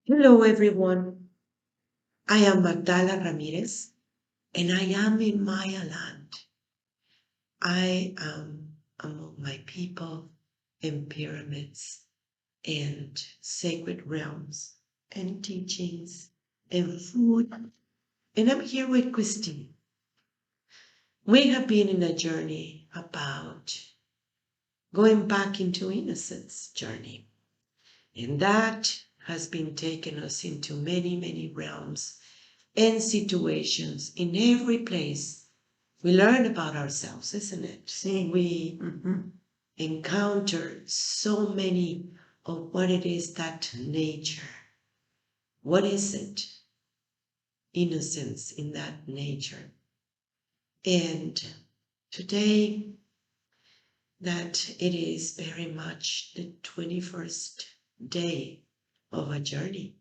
Hello, everyone. I am Magdala Ramirez, and I am in Maya land. I am among my people in pyramids and sacred realms and teachings and food. And I'm here with Christine. We have been in a journey about going back into innocence journey. And that has been taking us into many, many realms and situations in every place. We learn about ourselves, isn't it? See. We encounter so many of what it is that nature. What is it? Innocence in that nature. And today, that it is very much the 21st day of a journey.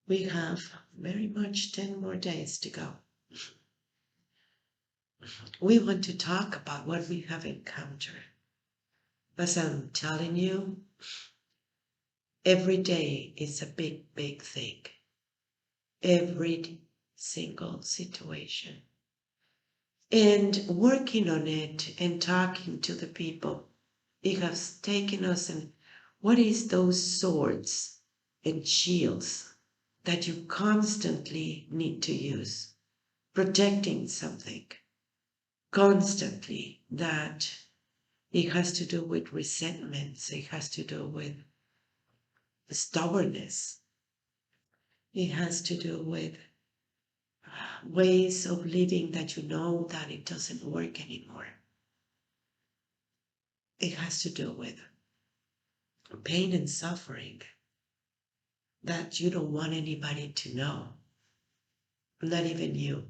We have very much 10 more days to go. We want to talk about what we have encountered. As I'm telling you, every day is a big, big thing. Every single situation. And working on it and talking to the people, it has taken us and what is those swords and shields that you constantly need to use, protecting something constantly that it has to do with resentments. It has to do with stubbornness. It has to do with ways of living that you know that it doesn't work anymore. It has to do with pain and suffering that you don't want anybody to know, not even you.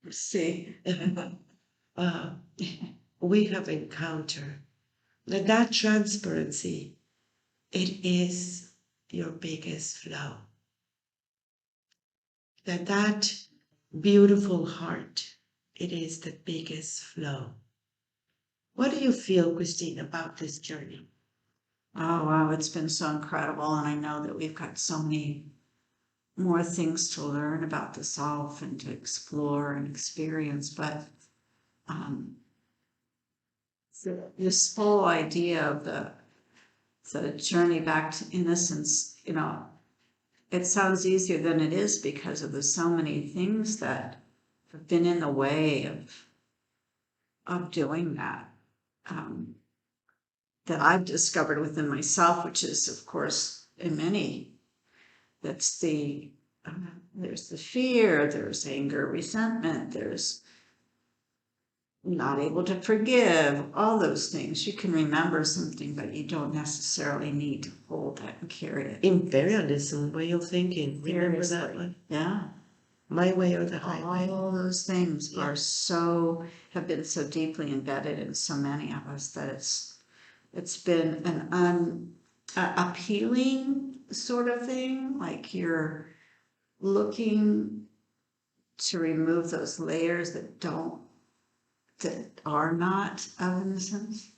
See. uh, we have encountered that transparency, it is your biggest flaw. That beautiful heart, it is the biggest flaw. What do you feel, Christine, about this journey? Oh, wow, it's been so incredible. And I know that we've got so many more things to learn about the self and to explore and experience. But um, this whole idea of the journey back to innocence, it sounds easier than it is because of the so many things that have been in the way of doing that. Um, that I've discovered within myself, which is, of course, in many, that's there's the fear, there's anger, resentment, there's not able to forgive, all those things. You can remember something, but you don't necessarily need to hold it and carry it. Imperialism, way of thinking. Remember that Seriously. one? Yeah. My way or the highway. All those things Yeah. have been so deeply embedded in so many of us that it's been an appealing sort of thing, like you're looking to remove those layers that are not of innocence,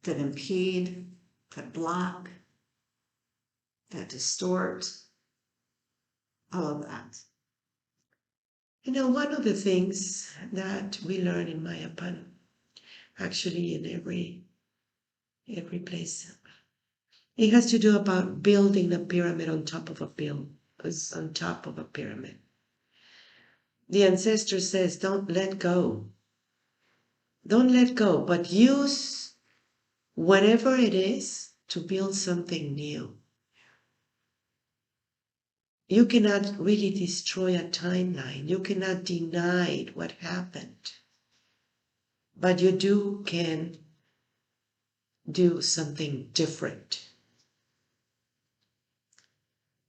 that impede, that block, that distort, all of that. One of the things that we learn in Mayapan, actually in every place, it has to do about building a pyramid on top of a on top of a pyramid. The ancestor says, don't let go. Don't let go, but use whatever it is to build something new. You cannot really destroy a timeline. You cannot deny what happened. But you can do something different.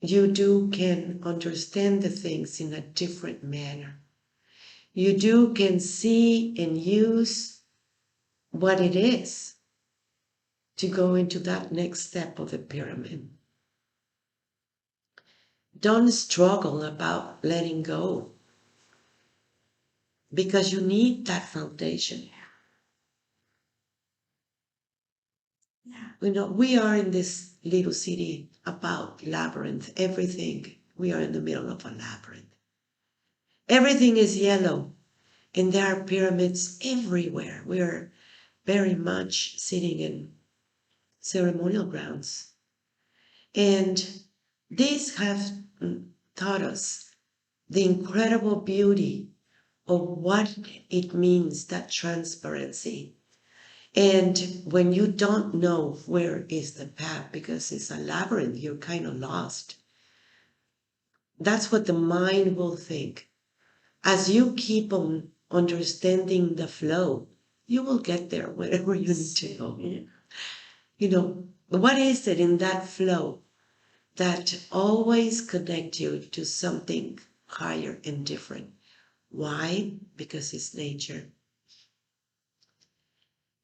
You can understand the things in a different manner. You can see and use what it is to go into that next step of the pyramid. Don't struggle about letting go because you need that foundation. Yeah. We are in this little city about labyrinth. Everything, we are in the middle of a labyrinth. Everything is yellow, and there are pyramids everywhere. We are very much sitting in ceremonial grounds. And these have taught us the incredible beauty of what it means, that transparency. And when you don't know where is the path, because it's a labyrinth, you're kind of lost. That's what the mind will think. As you keep on understanding the flow, you will get there wherever you need to go. You know, what is it in that flow that always connects you to something higher and different? Why? Because it's nature.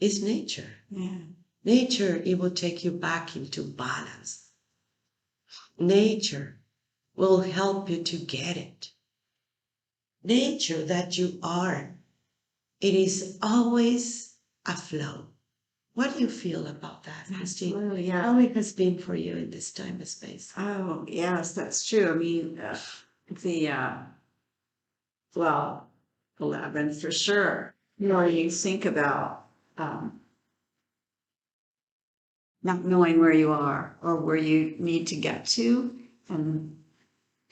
It's nature. Yeah. Nature, it will take you back into balance. Nature will help you to get it. Nature that you are, it is always a flow. What do you feel about that, Christine? Oh, yeah. How it has been for you in this time and space? Oh, yes, that's true. I mean, well, the labyrinth for sure. You know, you think about not knowing where you are or where you need to get to, and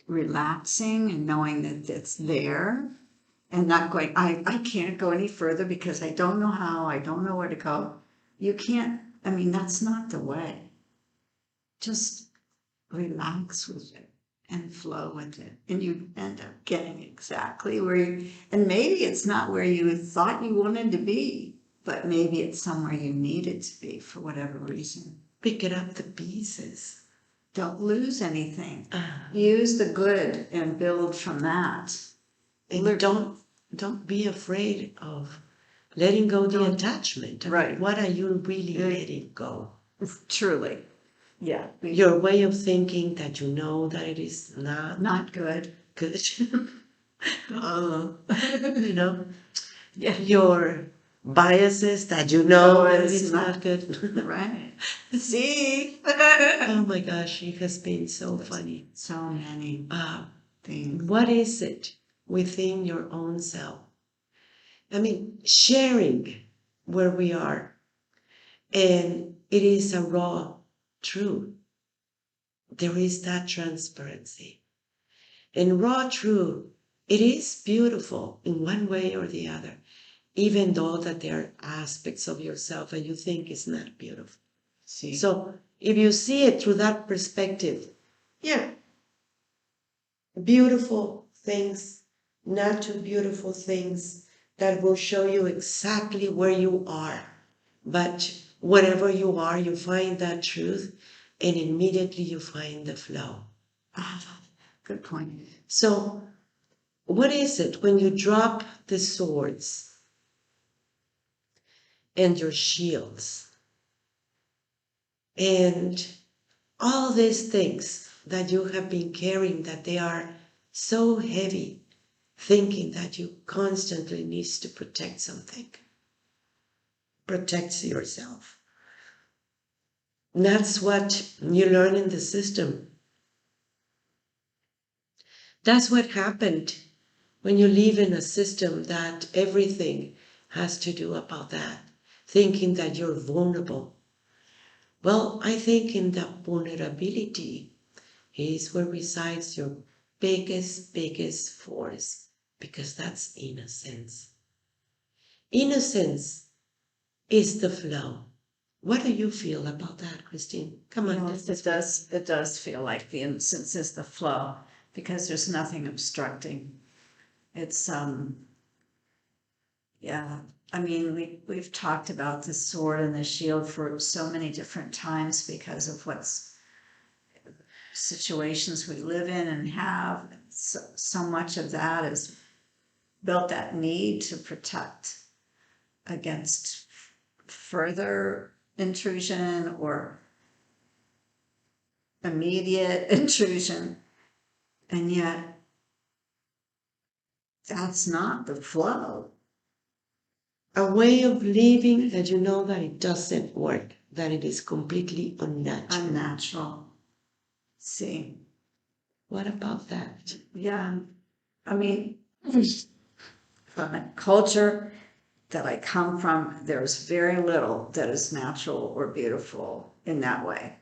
relaxing and knowing that it's there, and not going, I can't go any further because I don't know how, I don't know where to go. You can't, I mean, that's not the way. Just relax with it and flow with it. And you end up getting exactly where you, and maybe it's not where you thought you wanted to be, but maybe it's somewhere you needed to be for whatever reason. Picking up the pieces. Don't lose anything. Use the good and build from that. And don't be afraid of letting go the attachment. Right. What are you really letting go? Truly. Yeah. Your way of thinking that you know that it is Not good. good. You know, Yeah. your biases that you know that it's it's not good. Right. See? Oh my gosh, it has been so funny. So many things. What is it within your own self? I mean, sharing where we are, and it is a raw truth. There is that transparency. And raw truth, it is beautiful in one way or the other, even though that there are aspects of yourself and you think it's not beautiful. See? So if you see it through that perspective, yeah, beautiful things, not too beautiful things that will show you exactly where you are. But wherever you are, you find that truth and immediately you find the flow. Good point. So what is it when you drop the swords and your shields and all these things that you have been carrying, that they are so heavy, thinking that you constantly needs to protect something, protects yourself. And that's what you learn in the system. That's what happened when you live in a system that everything has to do about that, thinking that you're vulnerable. Well, I think in that vulnerability is where resides your biggest force, because that's innocence. Innocence is the flow. What do you feel about that, Christine? Come on. It does feel like the innocence is the flow, because there's nothing obstructing. It's yeah. I mean, we've talked about the sword and the shield for so many different times because of what's situations we live in and have. So much of that is built that need to protect against further intrusion or immediate intrusion. And yet, that's not the flow. A way of living that you know that it doesn't work, that it is completely unnatural. Unnatural. See. What about that? Yeah. I mean, from a culture that I come from, there's very little that is natural or beautiful in that way.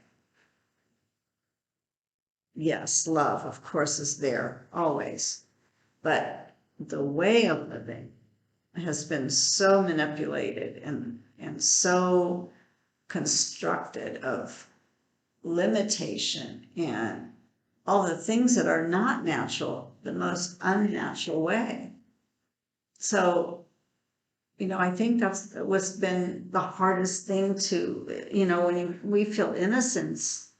Yes, love, of course, is there always, but the way of living has been so manipulated and so constructed of limitation and all the things that are not natural, the most unnatural way. So, I think that's what's been the hardest thing to, when we feel innocence,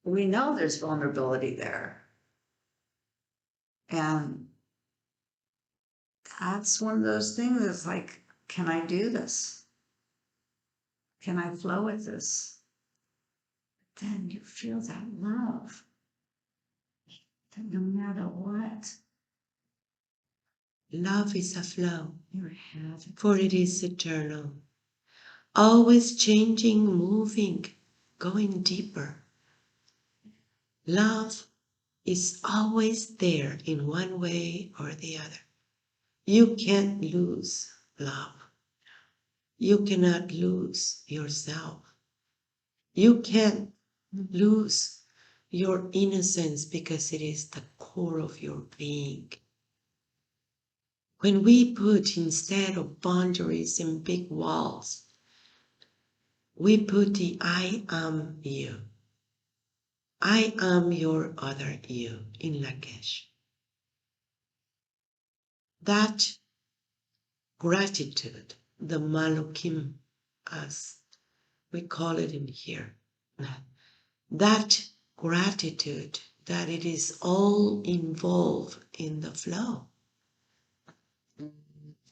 we know there's vulnerability there. And that's one of those things that's like, can I do this? Can I flow with this? Then you feel that love. That no matter what, Love is a flow, you have it. for it is eternal, always changing, moving, going deeper. Love is always there in one way or the other. You can't lose love. You cannot lose yourself. You can't lose your innocence because it is the core of your being. When we put, instead of boundaries and big walls, we put the I am you. I am your other you in Lakesh. That gratitude, the Malokim, as we call it in here, that gratitude that it is all involved in the flow.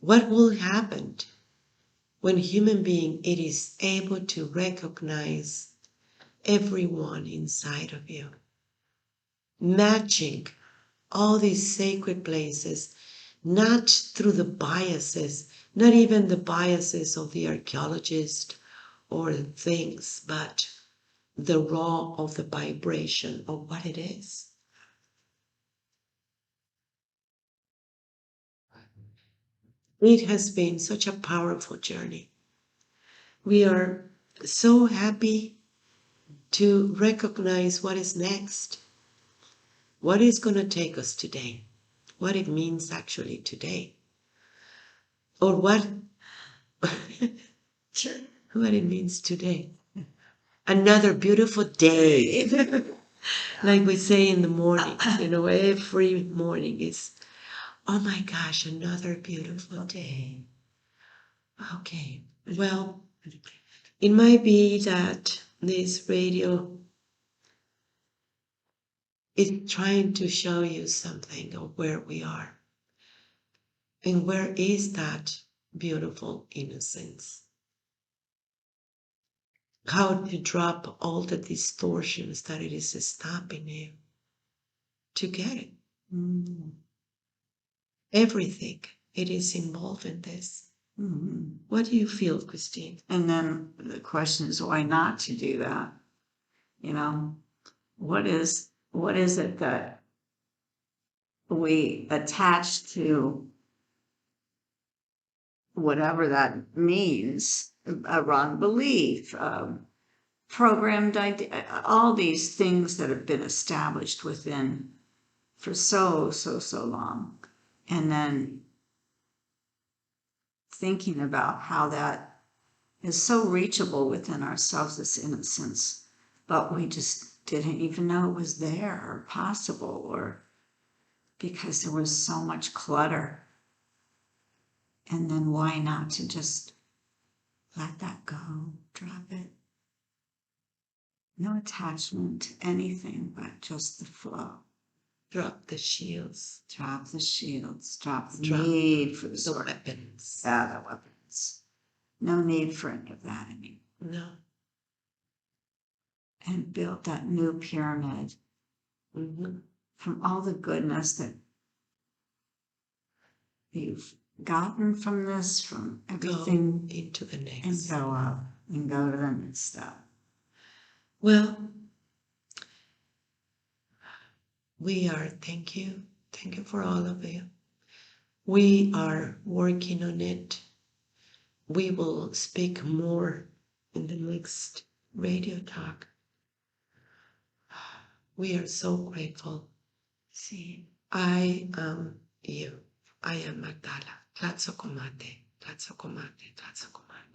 What will happen when human being it is able to recognize everyone inside of you, matching all these sacred places, not through the biases, not even the biases of the archaeologist or things, but the raw of the vibration of what it is. It has been such a powerful journey. We are so happy to recognize what is next, what is going to take us today, what it means actually today, or what it means today. Another beautiful day. Like we say in the morning, every morning is, oh my gosh, another beautiful day. Okay, well, it might be that this radio is trying to show you something of where we are. And where is that beautiful innocence? How to drop all the distortions that it is stopping you to get it. Everything. It is involved in this. What do you feel, Christine? And then the question is, why not to do that? What is it that we attach to whatever that means, a wrong belief, programmed idea, all these things that have been established within for so long. And then thinking about how that is so reachable within ourselves, this innocence, but we just didn't even know it was there or possible, or because there was so much clutter. And then why not to just let that go, drop it? No attachment to anything but just the flow. Drop the shields. Drop the shields. Drop the need for the weapons. The weapons. No need for any of that anymore. No. And build that new pyramid from all the goodness that you've gotten from this, from Go everything, into the and next. go up and go to the next step. Well, thank you for all of you. We are working on it. We will speak more in the next radio talk. We are so grateful. See, I am you. I am Magdala. Tlatsokomate, Tlatsokomate, Tlatsokomate.